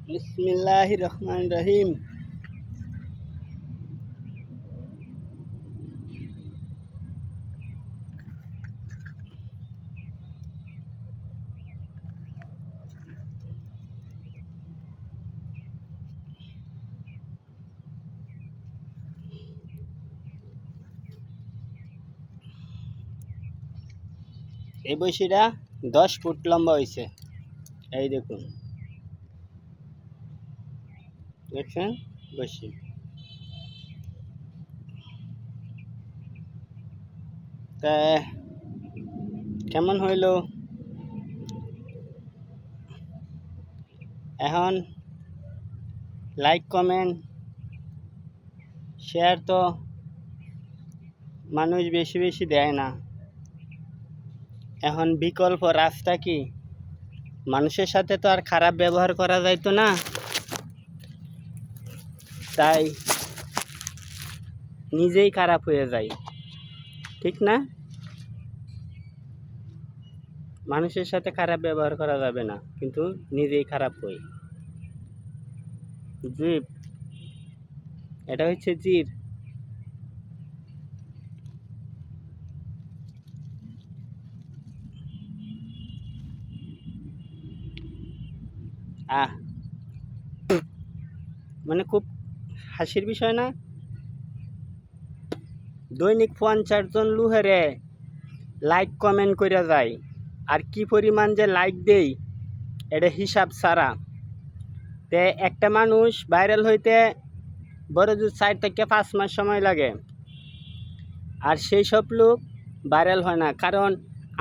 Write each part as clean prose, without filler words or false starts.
বিসমিল্লাহির রহমানির রহিম। এই বৈশিটা 10 ফুট লম্বা হয়েছে। এই দেখুন, দেখছেন বৈশি। তা কেমন হইল এখন? লাইক কমেন্ট শেয়ার তো মানুষ বেশি বেশি দেয় না। এখন বিকল্প রাস্তা কি? মানুষের সাথে তো আর খারাপ ব্যবহার করা যাইতো না, তাই নিজেই খারাপ হয়ে যায়, ঠিক না? মানুষের সাথে খারাপ ব্যবহার করা যাবে না, কিন্তু নিজেই খারাপ হই। জিপ, এটা হচ্ছে জির। আহ মানে খুব হাসির বিষয় না? দৈনিক 50 জন লুহেরে লাইক কমেন্ট করে যায়, আর কি পরিমাণ যে লাইক দেই এটা হিসাব ছাড়া। তে একটা মানুষ ভাইরাল হইতে বড় জোর 4 থেকে 5 মাস সময় লাগে, আর সেই সব লোক ভাইরাল হয় না, কারণ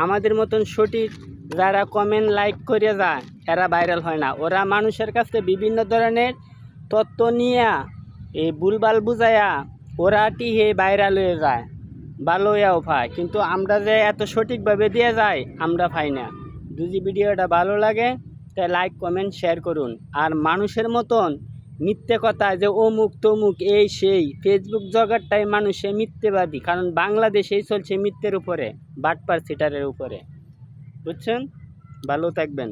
আমাদের মতন সঠিক যারা কমেন্ট লাইক করে যায় এরা ভাইরাল হয় না। ওরা মানুষের কাছে বিভিন্ন ধরনের তত্ত্ব নিয়ে এই ভুলভাল বুঝাইয়া ওরা টিহে ভাইরাল হয়ে যায়, ভালো হইয়াও পায়, কিন্তু আমরা যে এত সঠিকভাবে দিয়ে যাই আমরা পাই না। যদি ভিডিওটা ভালো লাগে তাই লাইক কমেন্ট শেয়ার করুন। আর মানুষের মতন মিথ্যে কথা যে অমুক তমুক এই সেই, ফেসবুক জগৎটাই মানুষে মিথ্যেবাদী, কারণ বাংলাদেশেই চলছে মিথ্যের উপরে, বাটপার সিটারের উপরে। বুঝছেন? ভালো থাকবেন।